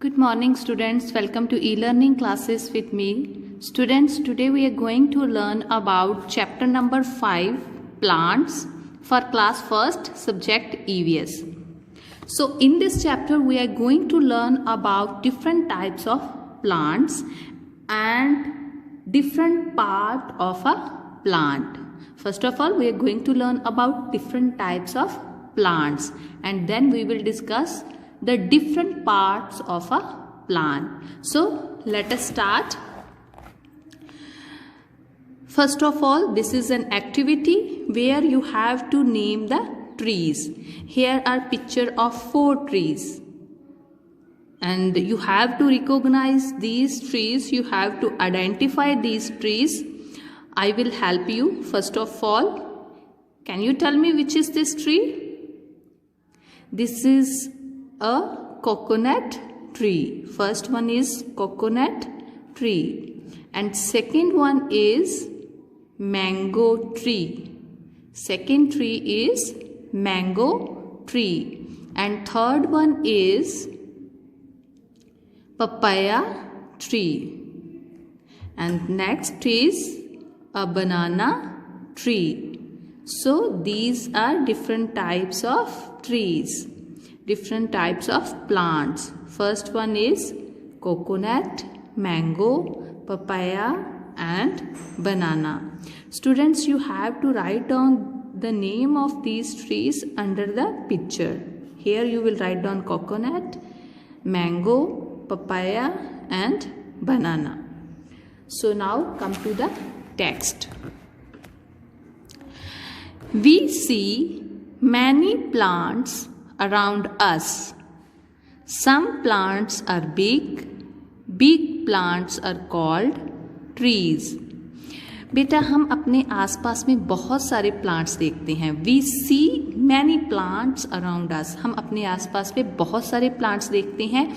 Good morning students, welcome to e-learning classes with me. Students, today we are going to learn about chapter number 5, plants, for class 1st, subject EVS. So in this chapter we are going to learn about different types of plants and different part of a plant. First of all, we are going to learn about different types of plants and then we will discuss the different parts of a plant. So let us start. First of all, this is an activity where you have to name the trees. Here are picture of 4 trees and you have to recognize these trees. You have to identify these trees. I will help you. First of all, can you tell me which is this tree? This is a coconut tree. First one is coconut tree and second one is mango tree. Second tree is mango tree and third one is papaya tree and next is a banana tree. So these are different types of trees, different types of plants. First one is coconut, mango, papaya and banana. Students, you have to write down the name of these trees under the picture. Here you will write down coconut, mango, papaya and banana. So now come to the text. We see many plants around us. Some plants are big. Big plants are called trees. बेटा हम अपने आसपास में बहुत सारे plants देखते हैं. We see many plants around us. हम अपने आसपास में बहुत सारे प्लांट्स देखते हैं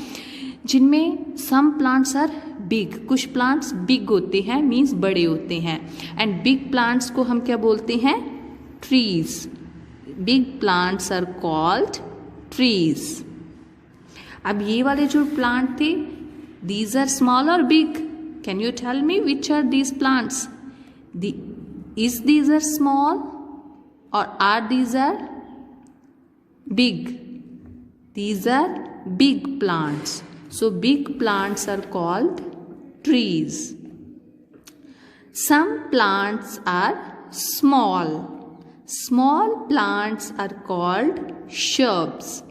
जिनमें some plants are big. कुछ प्लांट्स big होते हैं, means बड़े होते हैं. And big plants को हम क्या बोलते हैं? Trees. Big plants are called trees. अब ये वाले जो प्लांट थे, these are small or big? Can you tell me which are these plants? Is these are small or are these are big? These are big plants. So big plants are called trees. Some plants are small. Small plants are called shrubs.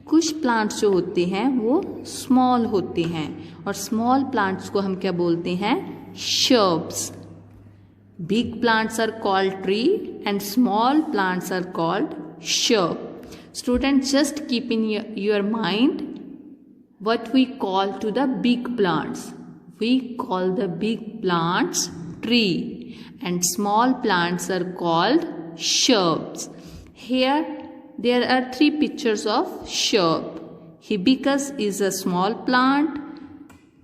कुछ plants जो होते हैं वो small होते हैं और small plants को हम क्या बोलते हैं? shrubs. Big plants are called tree and small plants are called shrub. Students, just keep in your mind what we call to the big plants. We call the big plants tree and small plants are called shrubs. Here there are 3 pictures of shrub. Hibiscus is a small plant.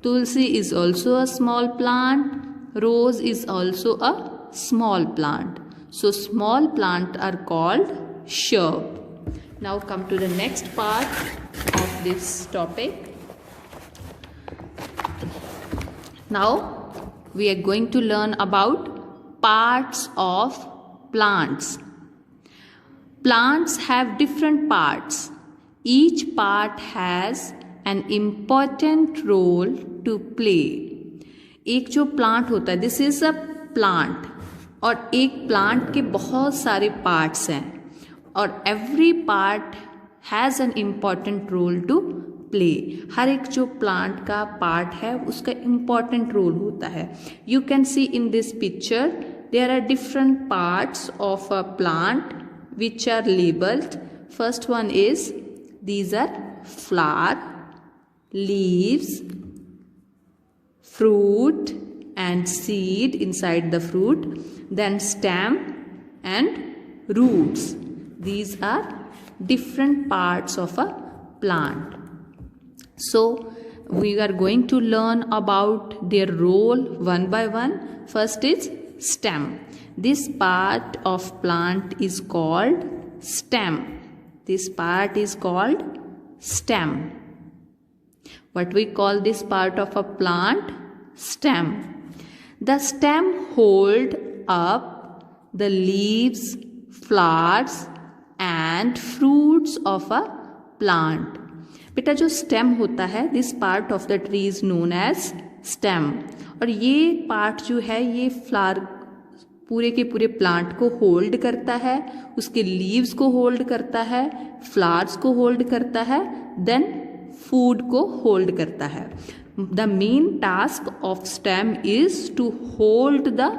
Tulsi is also a small plant. Rose is also a small plant. So small plants are called shrub. Now come to the next part of this topic. Now we are going to learn about parts of plants. Plants have different parts. Each part has an important role to play. एक जो plant होता है, this is a plant, और एक plant के बहुत सारे parts हैं और every part has an important role to play. हर एक जो प्लांट का पार्ट है उसका इम्पॉर्टेंट रोल होता है. You can see in this picture there are different parts of a plant which are labeled. First one is, these are flower, leaves, fruit and seed inside the fruit, then stem and roots. These are different parts of a plant. So we are going to learn about their role one by one. First is stem. This part of plant is called stem. This part is called stem. What we call this part of a plant? Stem. The stem hold up the leaves, flowers and fruits of a plant. बेटा जो stem होता है, this part of the tree is known as stem, और ये part जो है ये flower पूरे के पूरे प्लांट को होल्ड करता है, उसके लीव्स को होल्ड करता है, फ्लावर्स को होल्ड करता है, देन फूड को होल्ड करता है. The main task of stem is to hold the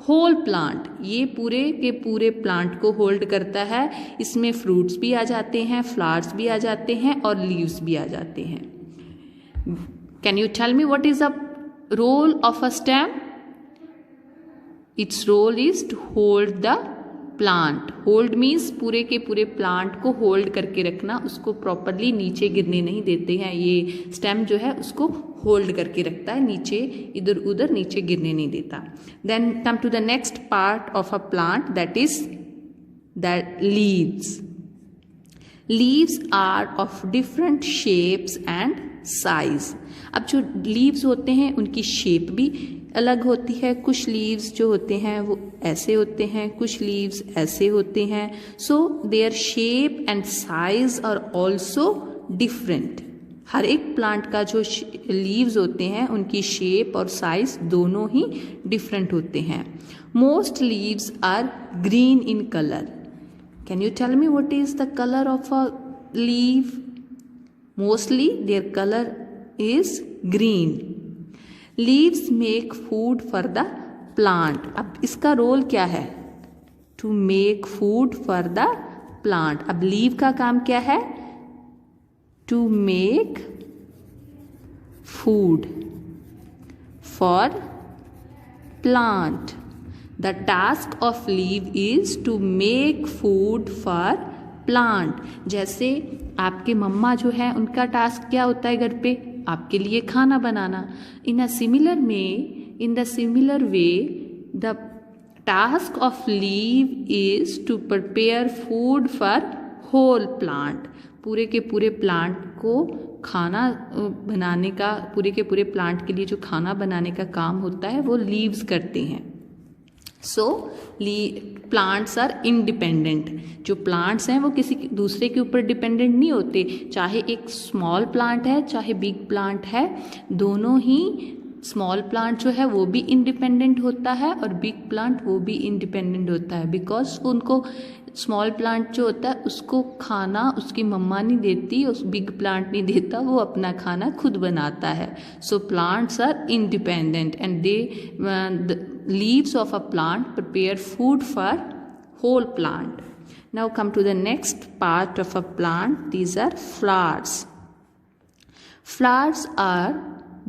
whole plant. ये पूरे के पूरे प्लांट को होल्ड करता है. इसमें फ्रूट्स भी आ जाते हैं, फ्लावर्स भी आ जाते हैं और लीव्स भी आ जाते हैं. Can you tell me what is the role of a stem? Its role is to hold the plant. Hold means पूरे के पूरे प्लांट को होल्ड करके रखना, उसको प्रॉपरली नीचे गिरने नहीं देते हैं. ये स्टेम जो है उसको होल्ड करके रखता है, नीचे इधर उधर नीचे गिरने नहीं देता. Then come to the next part of a plant, that is the leaves. Leaves are of different shapes and size. अब जो लीव्स होते हैं उनकी शेप भी अलग होती है. कुछ लीव्स जो होते हैं वो ऐसे होते हैं, कुछ लीव्स ऐसे होते हैं. So their shape and size are also different. हर एक प्लांट का जो लीव्स होते हैं उनकी शेप और साइज दोनों ही डिफरेंट होते हैं. Most leaves are green in colour. Can you tell me what is the colour of a leaf? Mostly their colour is green. Leaves make food for the plant. अब इसका role क्या है? To make food for the plant. अब leaf का काम क्या है? To make food for plant. The task of leave is to make food for plant. जैसे आपके मम्मा जो है उनका टास्क क्या होता है घर पे? आपके लिए खाना बनाना. In the similar way the task of leave is to prepare food for whole plant. पूरे के पूरे प्लांट को खाना बनाने का, पूरे के पूरे प्लांट के लिए जो खाना बनाने का काम होता है वो लीव्स करते हैं. So plants are independent. जो प्लांट्स हैं वो किसी दूसरे के ऊपर डिपेंडेंट नहीं होते. चाहे एक स्मॉल प्लांट है चाहे बिग प्लांट है, दोनों ही स्मॉल प्लांट जो है वो भी इंडिपेंडेंट होता है और बिग प्लांट वो भी इंडिपेंडेंट होता है. बिकॉज उनको स्मॉल प्लांट जो होता है उसको खाना उसकी मम्मा नहीं देती, उस बिग प्लांट नहीं देता, वो अपना खाना खुद बनाता है. So plants are independent and they leaves of a plant prepare food for whole plant. Now come to the next part of a plant. These are flowers. Flowers are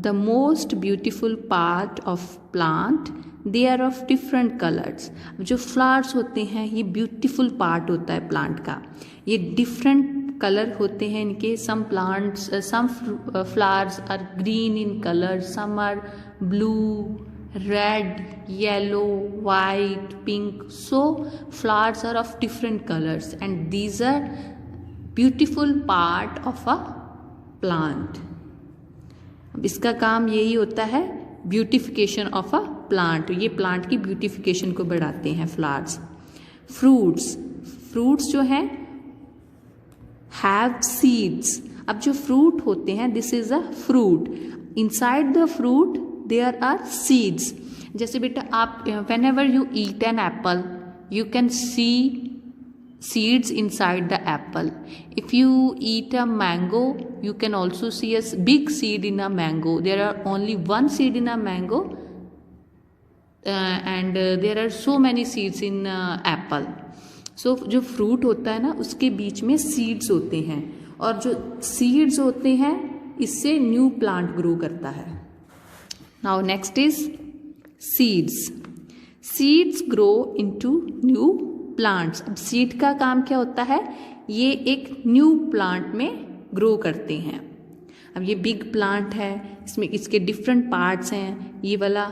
the most beautiful part of plant. They are of different colors. जो flowers होते हैं ये beautiful part होता है plant का. ये different color होते हैं इनके. Some plants, some flowers are green in color, some are blue, red, yellow, white, pink. So flowers are of different colors and these are beautiful part of a plant. अब इसका काम यही होता है beautification of a plant. ये plant की beautification को बढ़ाते हैं फ्लावर्स. फ्रूट्स जो हैं हैव सीड्स. अब जो फ्रूट होते हैं this is a fruit. Inside the fruit there are seeds. जैसे बेटा आप whenever you eat an apple you can see seeds inside the apple. If you eat a mango you can also see a big seed in a mango. There are only one seed in a mango and there are so many seeds in apple. So जो fruit होता है ना उसके बीच में seeds होते हैं और जो seeds होते हैं इससे new plant grow करता है. Now next is seeds. Seeds grow into new plants. अब seed का काम क्या होता है? ये एक new plant में grow करते हैं. अब ये big plant है, इसमें इसके different parts हैं. ये वाला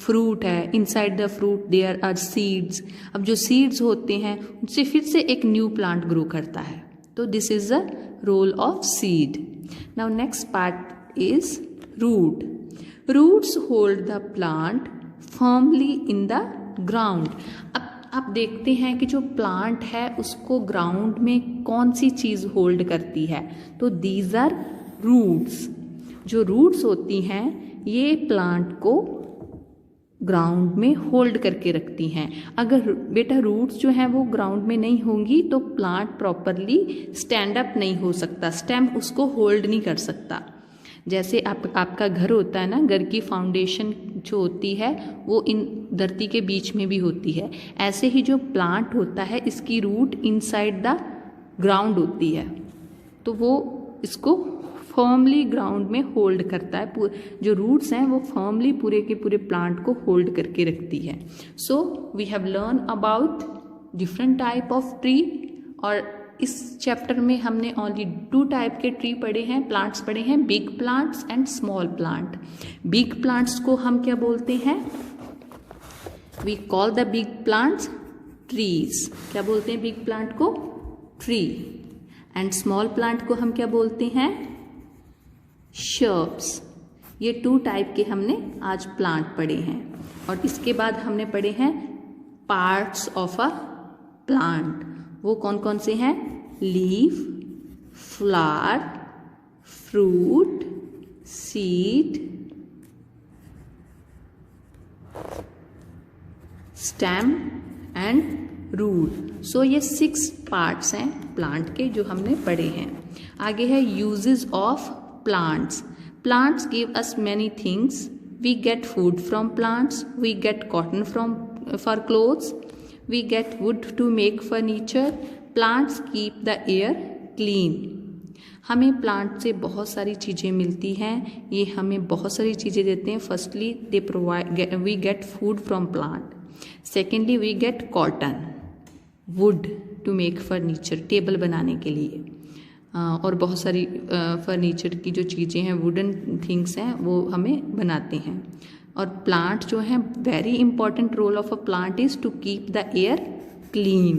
fruit है, inside the fruit there are seeds. अब जो seeds होते हैं उनसे फिर से एक new plant grow करता है. तो this is the role of seed. Now next part is root. Roots hold the plant firmly in the ground. अब आप देखते हैं कि जो प्लांट है उसको ग्राउंड में कौन सी चीज़ होल्ड करती है, तो दीज आर रूट्स. जो रूट्स होती हैं ये प्लांट को ग्राउंड में होल्ड करके रखती हैं. अगर बेटा रूट्स जो हैं वो ग्राउंड में नहीं होंगी तो प्लांट प्रॉपरली स्टैंड अप नहीं हो सकता, स्टेम उसको होल्ड नहीं कर सकता. जैसे आपका घर होता है ना, घर की फाउंडेशन जो होती है वो इन धरती के बीच में भी होती है, ऐसे ही जो प्लांट होता है इसकी रूट इनसाइड द ग्राउंड होती है, तो वो इसको फर्मली ग्राउंड में होल्ड करता है. जो रूट्स हैं वो फर्मली पूरे के पूरे प्लांट को होल्ड करके रखती है. So we have learn about different type of tree, और इस चैप्टर में हमने ओनली 2 टाइप के ट्री पढ़े हैं, प्लांट्स पढ़े हैं, big plants and small plant. Big plants को हम क्या बोलते हैं? We call the big plants trees. क्या बोलते हैं बिग प्लांट को? ट्री. एंड स्मॉल प्लांट को हम क्या बोलते हैं? शर्ब्स. ये 2 टाइप के हमने आज प्लांट पढ़े हैं. और इसके बाद हमने पढ़े हैं पार्ट्स ऑफ अ प्लांट. वो कौन कौन से हैं? Leaf, flower, fruit, seed, stem and root. So ये 6 पार्ट्स हैं प्लांट के जो हमने पढ़े हैं. आगे है uses of plants. Plants give us many things. We get food from plants, we get cotton from for clothes, we get wood to make furniture. Plants keep the air clean. हमें plant से बहुत सारी चीज़ें मिलती हैं, ये हमें बहुत सारी चीज़ें देते हैं. Firstly they provide, we get food from plant. Secondly we get cotton, wood to make furniture, table बनाने के लिए. और बहुत सारी फर्नीचर की जो चीज़ें हैं, वुडन थिंग्स हैं, वो हमें बनाते हैं. और प्लांट जो है, very important role of a plant is to keep the air clean.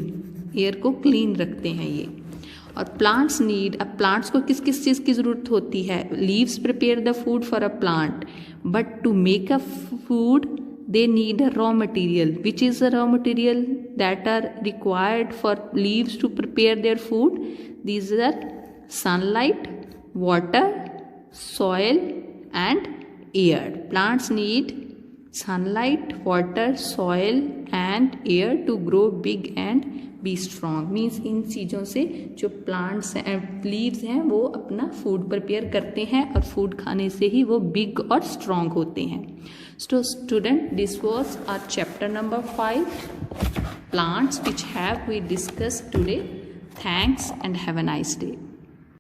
Air को क्लीन रखते हैं ये. और प्लांट्स नीड, अब प्लांट्स को किस किस चीज़ की ज़रूरत होती है? Leaves prepare the food for a plant, but to make a food they need a raw material. Which is the raw material that are required for leaves to prepare their food? These are sunlight, water, soil and air. Plants need sunlight, water, soil and air to grow big and be strong. Means इन चीज़ों से जो plants हैं, leaves हैं, वो अपना food prepare करते हैं और फूड खाने से ही वो बिग और स्ट्रॉन्ग होते हैं. So student, this was our chapter number 5, plants, which have we discussed today. Thanks and have a nice day.